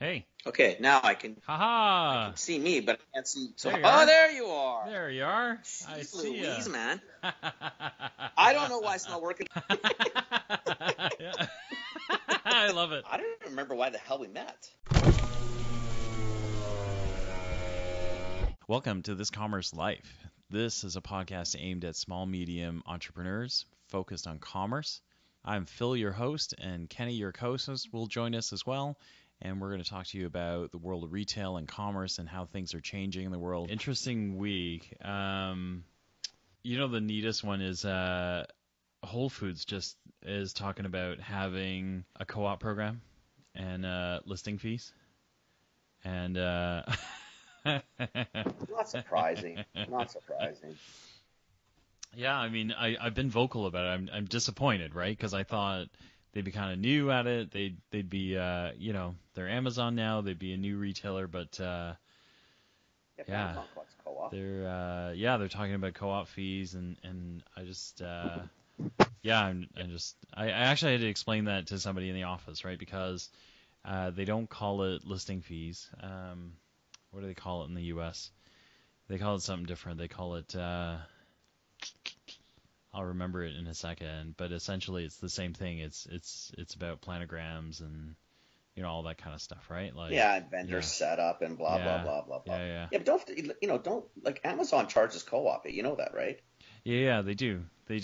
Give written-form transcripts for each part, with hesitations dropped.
Hey. Okay, now I can Haha. see me, but I can't see. So, There you are. there you are. There you are. Jeez I see Louise, ya. man. I don't know why it's not working. Yeah. I love it. I don't remember why the hell we met. Welcome to This Commerce Life. This is a podcast aimed at small, medium entrepreneurs focused on commerce. I'm Phil, your host, and Kenny, your co-host, will join us as well. And we're going to talk to you about the world of retail and commerce and how things are changing in the world. Interesting week. The neatest one is Whole Foods just is talking about having a co-op program and listing fees. And Not surprising. Not surprising. Yeah, I mean, I've been vocal about it. I'm disappointed, right? Because I thought they'd be kind of new at it. They'd be, they're Amazon now. They'd be a new retailer, but Amazon collects co-op. they're talking about co-op fees, and I just, I actually had to explain that to somebody in the office, right? Because they don't call it listing fees. What do they call it in the U.S.? They call it something different. They call it. I'll remember it in a second, but essentially it's the same thing. It's about planograms and all that kind of stuff, right? Like vendor setup and blah blah blah blah blah. Yeah. But don't like Amazon charges co-op. You know that, right? Yeah, they do, but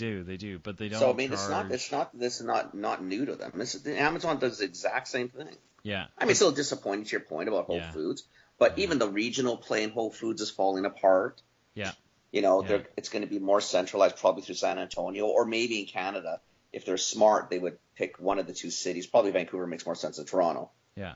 they don't. So I mean, charge... this is not new to them. Amazon does the exact same thing. Yeah. I mean, it's a little disappointing to your point about Whole Foods, but even the regional play in Whole Foods is falling apart. Yeah. It's going to be more centralized probably through San Antonio, or maybe in Canada. If they're smart, they would pick one of the two cities. Probably Vancouver makes more sense than Toronto. Yeah.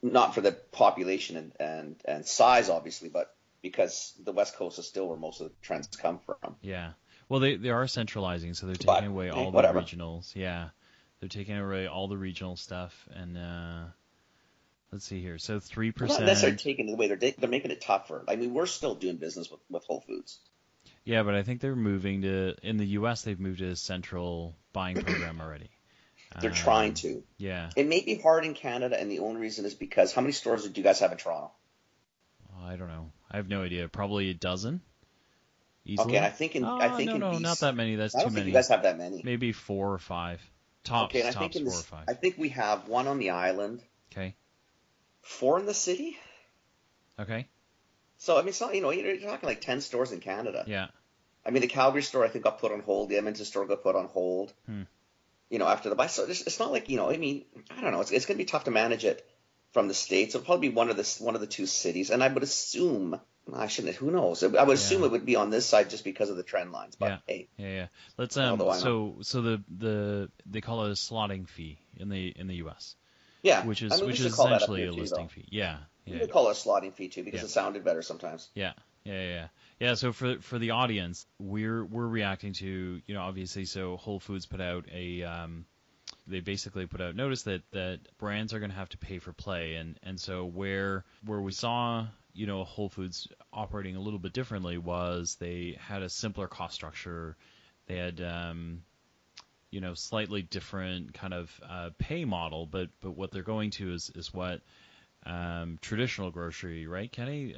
Not for the population and size, obviously, but because the West Coast is still where most of the trends come from. Yeah. Well, they are centralizing, so they're taking away all the regionals. Yeah. They're taking away all the regional stuff, and let's see here. So 3%. Not necessarily taking it away. They're making it tougher. I mean, we're still doing business with Whole Foods. Yeah, but I think they're moving to, in the U.S., they've moved to a central buying program already. They're trying to. Yeah. It may be hard in Canada, and the only reason is because how many stores do you guys have in Toronto? I don't know. I have no idea. Probably a dozen. Easily. Okay, I think in BC, not that many. That's too many. I don't think you guys have that many. Maybe 4 or 5. Tops 4 or 5. I think we have one on the island. Okay. 4 in the city. Okay. So, I mean, it's not, you're talking like 10 stores in Canada. Yeah. I mean, the Calgary store, I think, got put on hold. The Edmonton store got put on hold, after the buy. So it's not like, I mean, I don't know. It's going to be tough to manage it from the States. It'll probably be one of the two cities. And I would assume, who knows? I would assume it would be on this side just because of the trend lines. But hey. Yeah. Let's, so they call it a slotting fee in the U.S. Yeah. Which is essentially a listing fee. Yeah. You could call it a slotting fee too, because it sounded better sometimes. Yeah. Yeah, so for the audience, we're reacting to, obviously, so Whole Foods put out they basically put out notice that brands are going to have to pay for play, and so where we saw, Whole Foods operating a little bit differently was they had a simpler cost structure. They had, slightly different kind of pay model, but what they're going to is what traditional grocery, right, Kenny?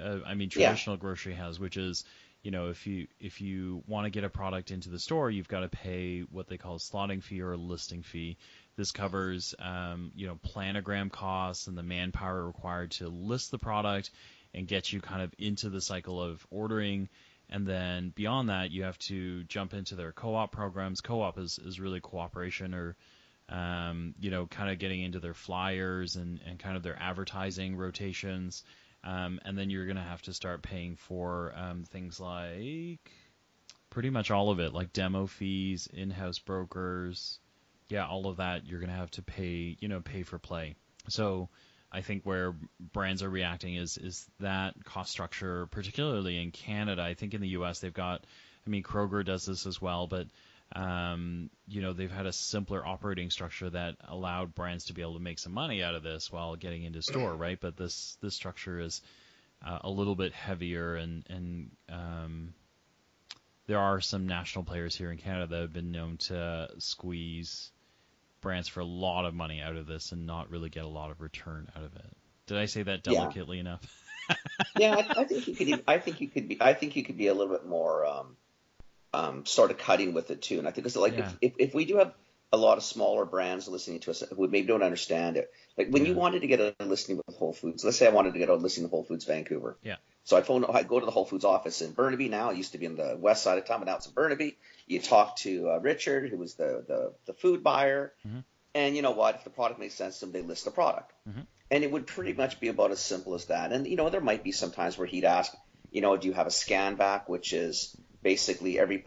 Traditional grocery has, which is, if you want to get a product into the store, you've got to pay what they call a slotting fee or a listing fee. This covers, planogram costs and the manpower required to list the product and get you kind of into the cycle of ordering. And then beyond that, you have to jump into their co-op programs. Co-op is really cooperation, or kind of getting into their flyers and kind of their advertising rotations. And then you're going to have to start paying for things like pretty much all of it, like demo fees, in-house brokers. Yeah, all of that you're going to have to pay for play. So I think where brands are reacting is that cost structure, particularly in Canada. I think in the U.S. they've got, Kroger does this as well, but they've had a simpler operating structure that allowed brands to be able to make some money out of this while getting into store, right? But this structure is a little bit heavier, and there are some national players here in Canada that have been known to squeeze brands for a lot of money out of this and not really get a lot of return out of it. Did I say that Yeah. delicately enough? Yeah, I think you could. I think you could be a little bit more sort of cutting with it too. And I think it's like Yeah. if we do have a lot of smaller brands listening to us who maybe don't understand it, like when you Yeah. wanted to get a listing with Whole Foods, let's say I wanted to get a listing with Whole Foods Vancouver. Yeah. So I go to the Whole Foods office in Burnaby now. It used to be in the west side of town, but now it's in Burnaby. You talk to Richard, who was the food buyer, Mm-hmm. and you know what? If the product makes sense to them, they list the product. Mm-hmm. And it would pretty much be about as simple as that. And, there might be some times where he'd ask, do you have a scan back, which is basically every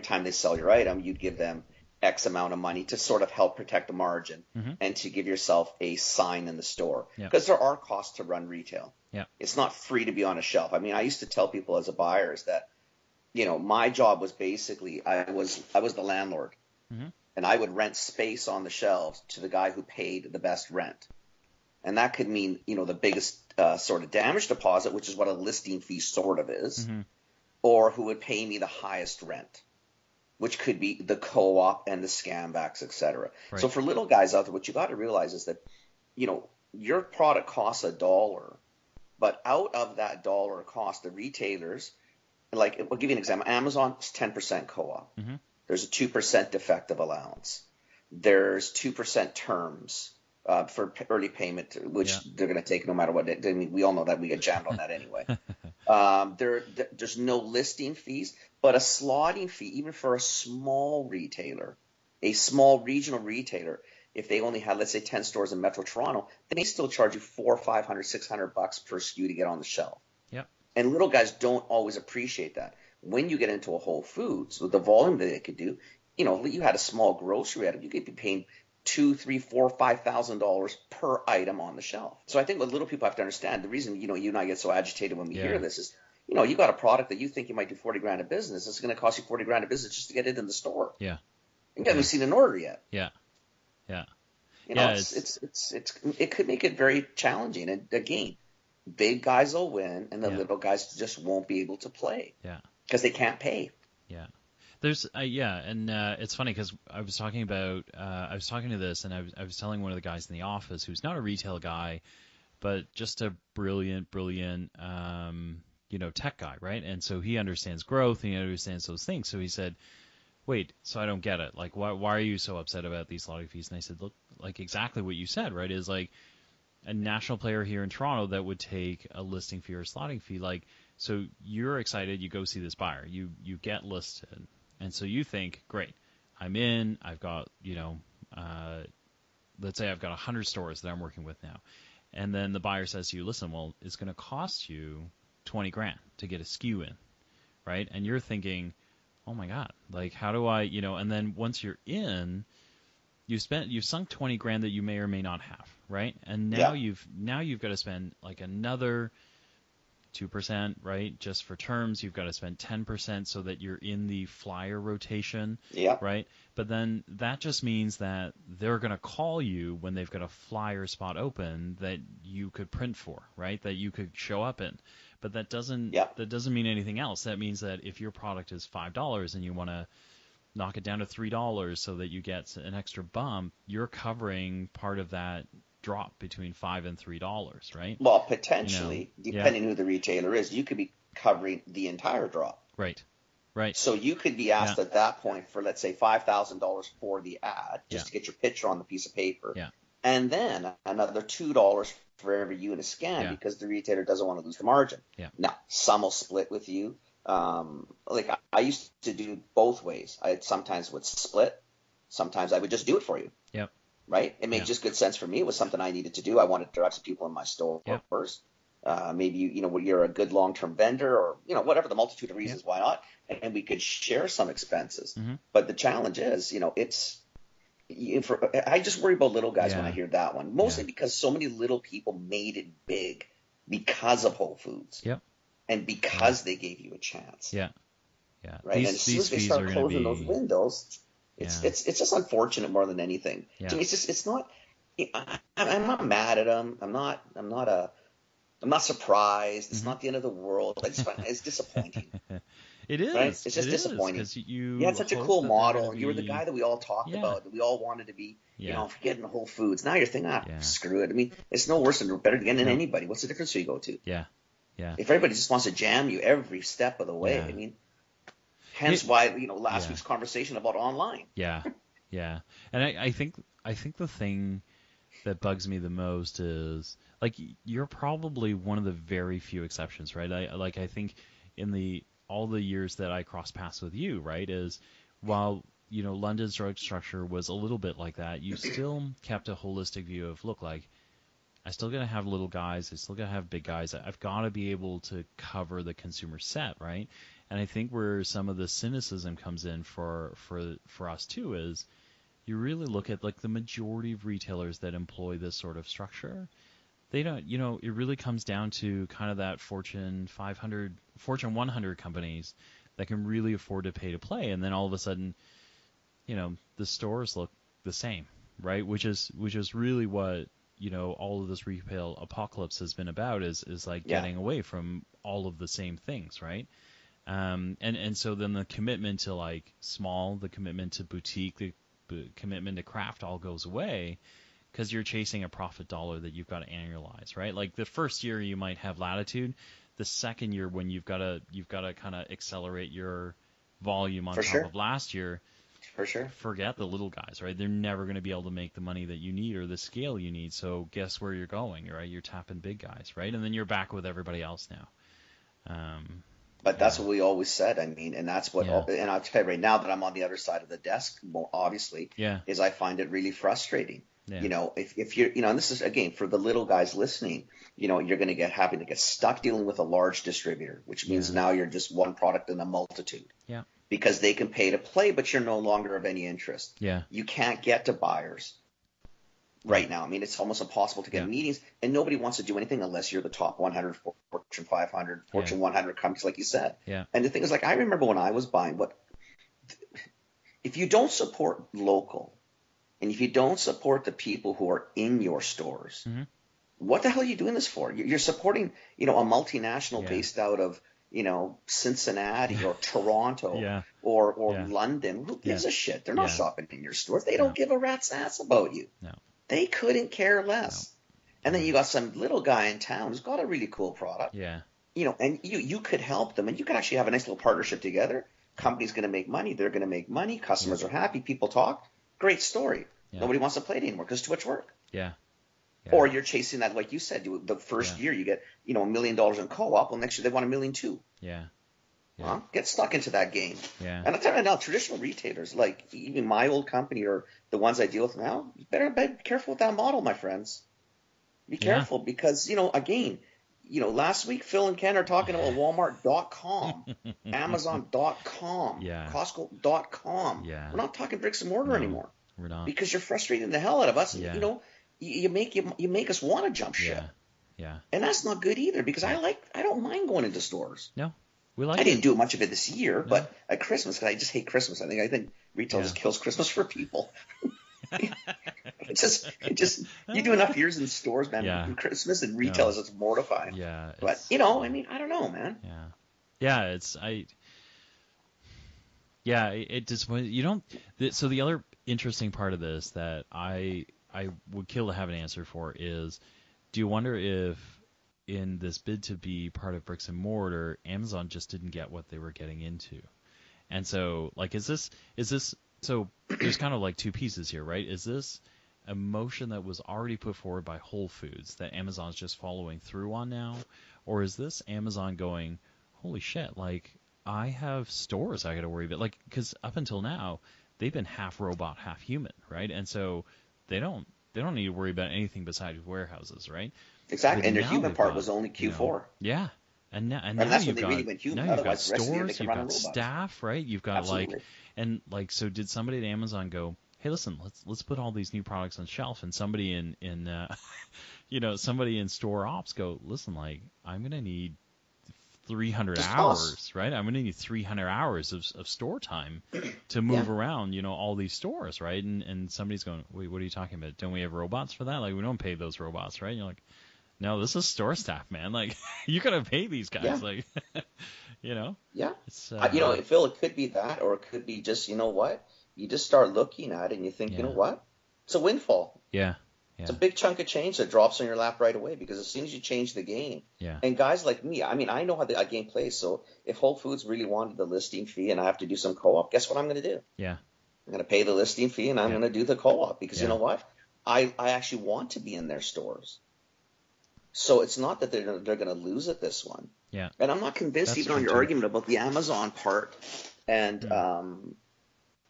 time they sell your item, you'd give them X amount of money to sort of help protect the margin Mm-hmm. and to give yourself a sign in the store. Yeah. Because there are costs to run retail. Yeah. It's not free to be on a shelf. I mean, I used to tell people as a buyer is that, my job was basically I was the landlord. Mm-hmm. And I would rent space on the shelves to the guy who paid the best rent. And that could mean, the biggest sort of damage deposit, which is what a listing fee sort of is, Mm-hmm. or who would pay me the highest rent, which could be the co-op and the scambacks, et cetera. Right. So for little guys out there, what you got to realize is that, your product costs $1, but out of that dollar cost, the retailers, like I'll give you an example. Amazon is 10% co-op. Mm-hmm. There's a 2% defective allowance. There's 2% terms. For early payment, which they're going to take no matter what. I mean, we all know that we get jammed on that anyway. There's no listing fees, but a slotting fee, even for a small retailer, a small regional retailer, if they only had, let's say, 10 stores in Metro Toronto, they may still charge you $400, $500, $600 per SKU to get on the shelf. Yep. And little guys don't always appreciate that. When you get into a Whole Foods, with the volume that they could do, you had a small grocery item, you could be paying $2,000, $3,000, $4,000, $5,000 per item on the shelf. So I think what little people have to understand, the reason you and I get so agitated when we hear this is, you got a product that you think you might do 40 grand of business. It's going to cost you 40 grand of business just to get it in the store. Yeah. You haven't seen an order yet. Yeah. Yeah. It could make it very challenging. And again, big guys will win, and the little guys just won't be able to play. Yeah. Because they can't pay. Yeah. There's and it's funny because I was talking to this, and I was telling one of the guys in the office who's not a retail guy, but just a brilliant tech guy, right? And so he understands growth and he understands those things. So he said, "Wait, so I don't get it. Like, why are you so upset about these slotting fees?" And I said, "Look, like exactly what you said, right? Is like a national player here in Toronto that would take a listing fee or a slotting fee, like." So you're excited, you go see this buyer, you get listed, and so you think, great, I'm in, I've got, let's say I've got 100 stores that I'm working with now, and then the buyer says to you, listen, well, it's going to cost you 20 grand to get a SKU in, right? And you're thinking, oh my God, like how do I, and then once you're in, you've sunk 20 grand that you may or may not have, right? And now you've got to spend like another 2%, right? Just for terms, you've got to spend 10% so that you're in the flyer rotation, right? But then that just means that they're going to call you when they've got a flyer spot open that you could print for, right? That you could show up in. But that doesn't mean anything else. That means that if your product is $5 and you want to knock it down to $3 so that you get an extra bump, you're covering part of that drop between $5 and $3, right? Well, potentially, depending who the retailer is, you could be covering the entire drop. Right. So you could be asked at that point for, let's say, $5,000 for the ad, just to get your picture on the piece of paper. Yeah. And then another $2 for every unit scan because the retailer doesn't want to lose the margin. Yeah. Now, some will split with you. Like I used to do both ways. I sometimes would split. Sometimes I would just do it for you. Yep. Right? It made just good sense for me. It was something I needed to do. I wanted to drive some people in my store first. Maybe you're a good long-term vendor, or whatever the multitude of reasons why not, and we could share some expenses. Mm-hmm. But the challenge is, I just worry about little guys when I hear that one, mostly because so many little people made it big because of Whole Foods. Yep. And because they gave you a chance. Yeah. Yeah. Right. And as soon as they start closing those windows, it's just unfortunate more than anything. Yeah. To me, it's not. I'm not mad at them. I'm not surprised. It's not the end of the world. I just find it's disappointing. It right? is. It's It just is disappointing. because You had you such a hope cool that they're going model, to and you were the be. guy that we all talked Yeah. about, that we all wanted to be, Yeah. forget in Whole Foods. Now you're thinking, Yeah. screw it. I mean, it's no worse than better than No. anybody. What's the difference who you go to? Yeah. Yeah. If everybody just wants to jam you every step of the way, Yeah. I mean, hence why, last Yeah. week's conversation about online. Yeah. Yeah. And I think the thing that bugs me the most is like you're probably one of the very few exceptions, right? I think in the all the years that I crossed paths with you, right, is while London's drug structure was a little bit like that, you still kept a holistic view of look like I still gotta have little guys, I still gotta have big guys. I've got to be able to cover the consumer set, right? And I think where some of the cynicism comes in for us too is you really look at like the majority of retailers that employ this sort of structure, they don't, it really comes down to kind of that Fortune 500, Fortune 100 companies that can really afford to pay to play. And then all of a sudden, the stores look the same, right? Which is really what, all of this retail apocalypse has been about is like getting away from all of the same things, right? And so then the commitment to like small, the commitment to boutique, the commitment to craft all goes away because you're chasing a profit dollar that you've got to annualize, right? Like the first year you might have latitude, the second year when you've got to kind of accelerate your volume on top of last year. For sure. Forget the little guys, right? They're never going to be able to make the money that you need or the scale you need. So guess where you're going, right? You're tapping big guys, right? And then you're back with everybody else now. But that's what we always said. I mean, and that's what, and I'll tell you right now that I'm on the other side of the desk, more obviously, is I find it really frustrating. Yeah. If you're, and this is again for the little guys listening, you're going to having to get stuck dealing with a large distributor, which means now you're just one product in a multitude. Yeah. Because they can pay to play, but you're no longer of any interest. Yeah. You can't get to buyers right now. I mean, it's almost impossible to get meetings, and nobody wants to do anything unless you're the top 100, Fortune 500, Fortune 100 companies, like you said. Yeah. And the thing is, like, I remember when I was buying, if you don't support local, and if you don't support the people who are in your stores, what the hell are you doing this for? You're supporting, a multinational based out of, Cincinnati or Toronto or London. Who gives a shit? They're not shopping in your stores. They don't give a rat's ass about you. No. They couldn't care less. No. And then you got some little guy in town who's got a really cool product. Yeah. And you could help them, and you could actually have a nice little partnership together. Company's going to make money. They're going to make money. Customers are happy. People talk. Great story. Yeah. Nobody wants to play it anymore because it's too much work. Yeah. Or you're chasing that, like you said, the first year you get, $1 million in co-op. Well, next year they want $1 million too. Yeah. Huh? Get stuck into that game. Yeah. And I'm telling you now, traditional retailers, like even my old company or the ones I deal with now, you better be careful with that model, my friends. Be careful because, again, last week Phil and Ken are talking about Walmart.com, Amazon.com, Costco.com. Yeah. We're not talking bricks and mortar anymore. We're not. Because you're frustrating the hell out of us. Yeah. You make us want to jump ship. Yeah. And that's not good either because I don't mind going into stores. No. I didn't do much of it this year, but at Christmas, because I just hate Christmas. I think retail just kills Christmas for people. it just you do enough years in stores, man. Yeah. Christmas and retail is just mortifying. Yeah. But I don't know, man. Yeah. It just So the other interesting part of this that I would kill to have an answer for is, do you wonder if in this bid to be part of bricks and mortar, Amazon just didn't get what they were getting into? And so, like, is this so there's kind of like two pieces here, right? Is this a motion that was already put forward by Whole Foods that Amazon's just following through on now? Or is this Amazon going, holy shit, like, I have stores I got to worry about? Like, because up until now, they've been half robot, half human, right? And so they don't need to worry about anything besides warehouses, right? Exactly, and their human part was only Q4. Yeah, and now that's you've when they really went human. Now you've got Otherwise, the rest of the year they stores, can you've run on got robots. staff, right? You've got Absolutely. So did somebody at Amazon go, hey, listen, let's put all these new products on shelf, and somebody in somebody in store ops go, listen, like, I'm gonna need 300 hours, right? I'm going to need 300 hours of store time to move around, all these stores, right? And somebody's going, wait, what are you talking about? Don't we have robots for that? Like, we don't pay those robots, right? And you're like, no, this is store staff, man. Like, you got to pay these guys. Like, You know, Yeah. it's Phil, it could be that, or it could be just, you know what? You just start looking at it and you think, you know yeah, what? It's a windfall. yeah, It's a yeah, big chunk of change that drops on your lap right away because as soon as you change the game, yeah, and guys like me, I mean, I know how the game plays. So if Whole Foods really wanted the listing fee and I have to do some co-op, guess what I'm going to do? yeah, I'm going to pay the listing fee and I'm yeah, going to do the co-op because you yeah, know what? I actually want to be in their stores. So it's not that they're going to lose at this one. yeah. And I'm not convinced That's even on true your too. argument about the Amazon part and Mm.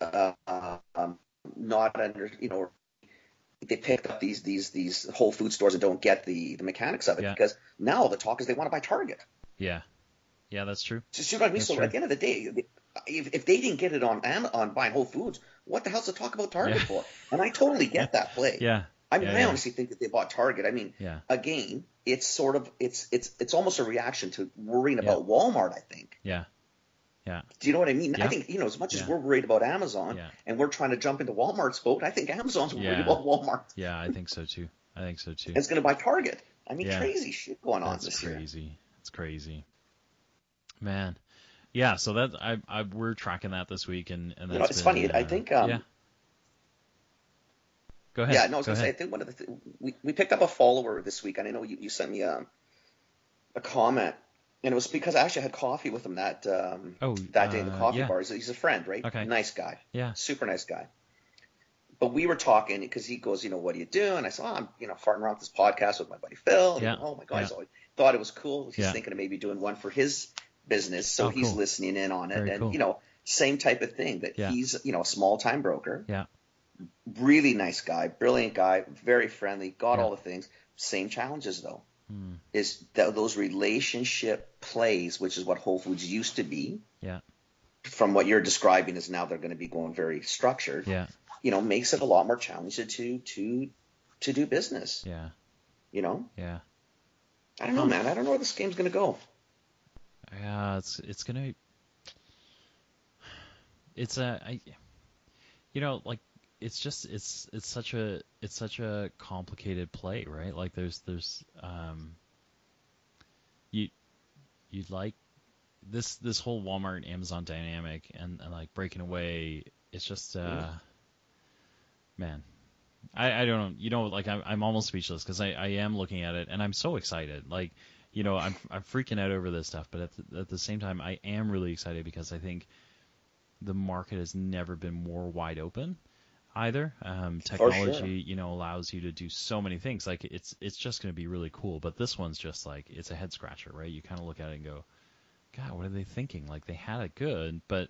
uh, not under, they picked up these Whole Food stores and don't get the mechanics of it Yeah, because now the talk is they want to buy Target. yeah, yeah. That's true. So, you know what I mean? That's So at true. the end of the day, if they didn't get it on buying Whole Foods, what the hell's the talk about Yeah, Target for? And I totally get that play. yeah, I mean, yeah, I yeah, honestly think that they bought Target. I mean, yeah, again, it's sort of it's almost a reaction to worrying yeah, about Walmart, I think. yeah, yeah, Do you know what I mean? I yeah, think, as much as yeah, we're worried about Amazon yeah, and we're trying to jump into Walmart's boat, I think Amazon's worried yeah, about Walmart yeah. I think so too. I think so too. and it's going to buy Target. I mean, Yeah, crazy shit going on that's this year. crazy. That's crazy, man. Yeah. So that we're tracking that this week, and that's It's been funny. I think, yeah. Go ahead. yeah, no, I was Go going to say, ahead. I think one of we picked up a follower this week, and I know you sent me a comment, and it was because I actually had coffee with him Oh, that day in the coffee yeah. bar. He's a friend, right? Okay. Nice guy, Yeah. super nice guy. But we were talking because he goes, what do you do? And I said, I'm, farting around with this podcast with my buddy Phil. And he Yeah. goes, oh my God, Yeah. so I thought it was cool. He's Yeah. thinking of maybe doing one for his business. So Oh, he's cool. listening in on it. Very And, cool. same type of thing that Yeah. he's, a small time broker, Yeah. really nice guy, brilliant guy, very friendly, got Yeah. all the things. Same challenges though, Hmm. is that those relationship plays, which is what Whole Foods used to be, Yeah. from what you're describing is now they're going to be going very structured. Yeah. Makes it a lot more challenging to do business. Yeah. Yeah. I don't know, man. I don't know where this game's gonna go. Yeah. It's gonna. It's a. Like it's just it's such a complicated play, right? Like there's you you'd like this whole Walmart Amazon dynamic and like breaking away. It's just man. I don't know, like I'm almost speechless because I am looking at it and I'm so excited. Like, I'm freaking out over this stuff, but at the same time, I am really excited because I think the market has never been more wide open either. Technology, For sure. allows you to do so many things. Like it's just going to be really cool. But this one's just like, it's a head scratcher, right? You kind of look at it and go, God, what are they thinking? Like they had it good, but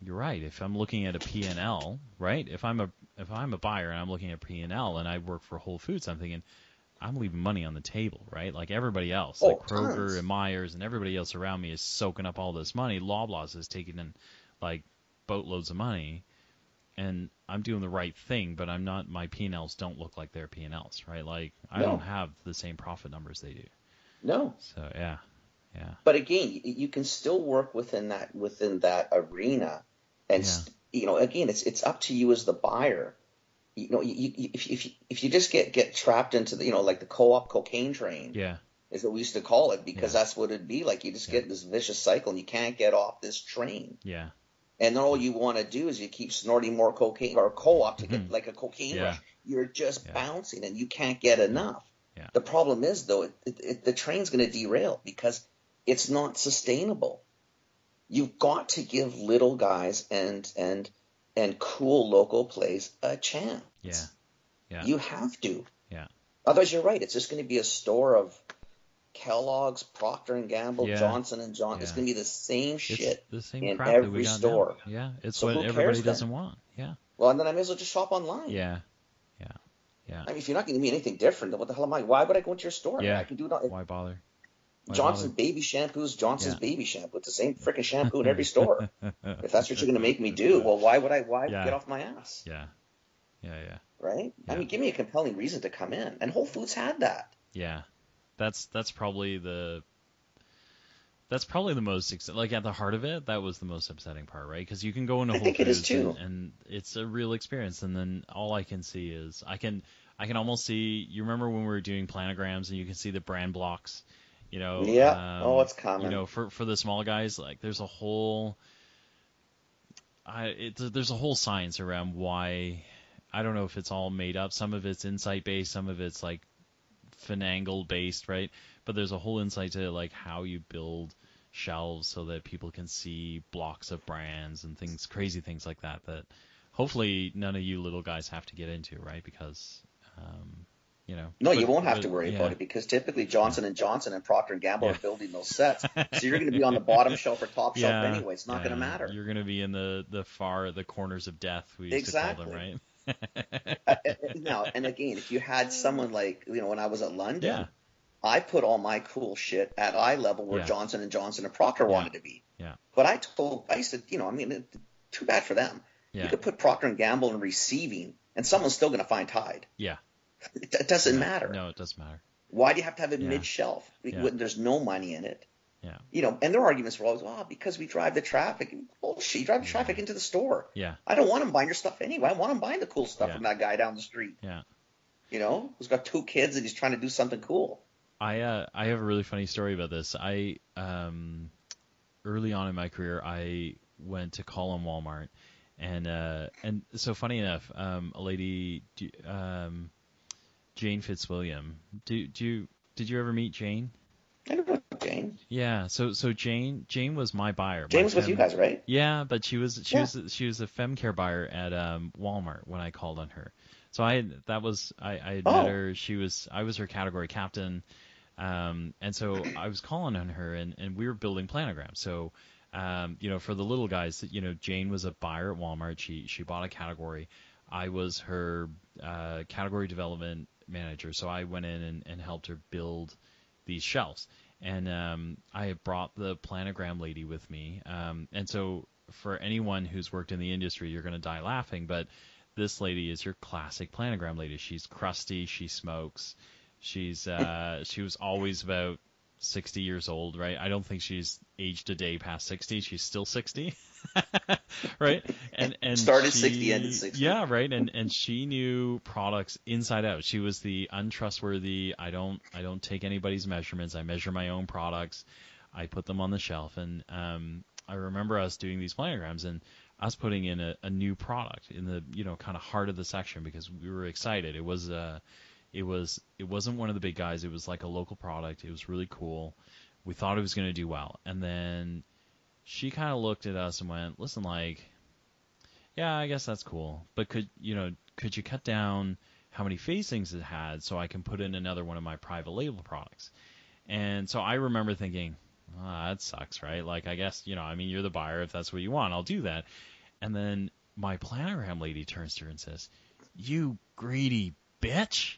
you're right. If I'm looking at a P&L, right? If I'm a buyer and I'm looking at P&L and I work for Whole Foods, I'm thinking I'm leaving money on the table, right? Like everybody else, like Oh, Kroger tons. and Myers and everybody else around me is soaking up all this money. Loblaws is taking in like boatloads of money, and I'm doing the right thing, but I'm not. My P&Ls don't look like their P&Ls, right? Like I don't No, have the same profit numbers they do. no. So yeah, yeah, But again, you can still work within that arena, and yeah, again, it's up to you as the buyer. If you just get trapped into the like the co-op cocaine train yeah, is what we used to call it because yeah, that's what it'd be like. You just yeah, get this vicious cycle and you can't get off this train. yeah, And then all you want to do is you keep snorting more cocaine or co-op to hmm get like a cocaine yeah, rush. You're just yeah, bouncing and you can't get yeah, enough. yeah, The problem is though, the train's going to derail because it's not sustainable. You've got to give little guys and cool local plays a yeah, chance. yeah, You have to. yeah, Otherwise, you're right. It's just going to be a store of Kellogg's, Procter and Gamble, yeah, Johnson and Johnson. It's yeah. going to be the same It's shit the same in crap that we every got now. store. Yeah, it's So what who everybody cares doesn't then? want. Yeah, Well, and then I may as well just shop online. yeah, yeah, yeah, I mean, if you're not going to give me anything different, then what the hell am I? Why would I go into your store? I yeah. can do it all. Why bother? Why Johnson's bother? baby shampoos, Johnson's Yeah. baby shampoo. It's the same freaking shampoo in every store. If that's what you're going to make me do, well, why would I? Why get Yeah, off my ass? yeah, yeah, yeah, Right? I yeah, mean, give me a compelling reason to come in. And Whole Foods had that. yeah. That's probably the most like at the heart of it. That was the most upsetting part, right? Because you can go into I Whole think it is Foods too. and it's a real experience, and then all I can see is I can almost see. You remember when we were doing planograms and you can see the brand blocks, You know, Yeah. Oh, it's common. for the small guys, like there's a whole there's a whole science around why. I don't know if it's all made up. Some of it's insight based, some of it's like finagle based, right? But there's a whole insight to like how you build shelves so that people can see blocks of brands and things, crazy things like that. That hopefully none of you little guys have to get into, right? Because No, you won't have to worry about it because typically Johnson and Johnson and Procter and Gamble Yeah. are building those sets, so you're going to be on the bottom shelf or top shelf anyway. It's not going to matter. You're going to be in the corners of death. We used to call them, right? Now, and again, if you had someone like, when I was at London, Yeah. I put all my cool shit at eye level where Yeah. Johnson and Johnson and Procter wanted to be. Yeah. But I used to, too bad for them. Yeah. You could put Procter and Gamble in receiving, and someone's still going to find Tide. Yeah. It doesn't matter. No, it doesn't matter. Why do you have to have it Yeah. mid-shelf when there's no money in it? Yeah. And their arguments were always, because we drive the traffic. Bullshit, you drive the traffic into the store. Yeah. I don't want them buying your stuff anyway. I want them buying the cool stuff from that guy down the street. Yeah. Who's got 2 kids and he's trying to do something cool. I have a really funny story about this. I early on in my career, I went to call on Walmart, and so funny enough, a lady, Jane Fitzwilliam. Did you ever meet Jane? I don't know Jane. Yeah. So Jane was my buyer. Jane was with you guys, right? Yeah, but she was a fem care buyer at Walmart when I called on her. So I had met her. I was her category captain. And so I was calling on her, and we were building planograms. So, for the little guys, Jane was a buyer at Walmart. She bought a category. I was her category development manager. So I went in and helped her build these shelves. And I had brought the planogram lady with me. And so for anyone who's worked in the industry, you're going to die laughing. But this lady is your classic planogram lady. She's crusty. She smokes. She was always about 60 years old, right? I don't think she's aged a day past 60. She's still 60, right? And started 60, ended 60. Yeah, right. And she knew products inside out. She was the untrustworthy. I don't take anybody's measurements. I measure my own products. I put them on the shelf. And I remember us doing these planograms and us putting in a new product in the kind of heart of the section because we were excited. It wasn't one of the big guys. It was like a local product. It was really cool. We thought it was going to do well. And then she kind of looked at us and went, listen, yeah, I guess that's cool. But could you cut down how many facings it had so I can put in another one of my private label products? And so I remember thinking, that sucks, right? I guess, you're the buyer. If that's what you want, I'll do that. And then my planogram lady turns to her and says, you greedy bitch.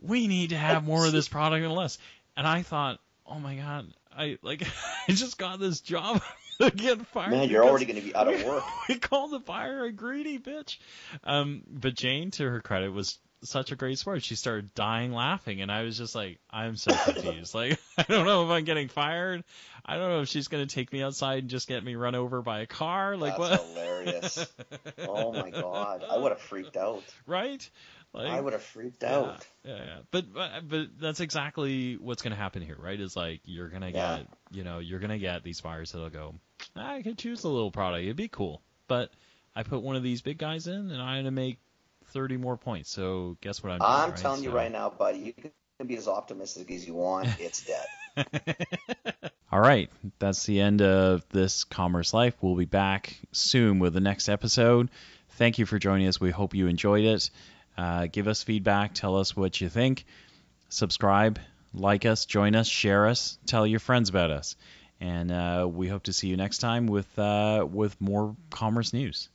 We need to have more of this product and less. And I thought, oh my God, I just got this job to get fired. Man, you're already going to be out of work. We called the buyer a greedy bitch. But Jane, to her credit, was such a great sport. She started dying laughing, and I was just like, I'm so confused. I don't know if I'm getting fired. I don't know if she's going to take me outside and just get me run over by a car. That's what? Hilarious. Oh my God, I would have freaked out. Right? I would have freaked out. Yeah. But that's exactly what's going to happen here, right? Is you're going to get, you're going to get these buyers that'll go, I could choose a little product. It'd be cool. But I put one of these big guys in, and I'm going to make 30 more points. So guess what I'm doing, I'm telling you right now, buddy, you can be as optimistic as you want. It's dead. All right. That's the end of this Commerce Life. We'll be back soon with the next episode. Thank you for joining us. We hope you enjoyed it. Give us feedback. Tell us what you think. Subscribe, like us, join us, share us, tell your friends about us. And we hope to see you next time with more commerce news.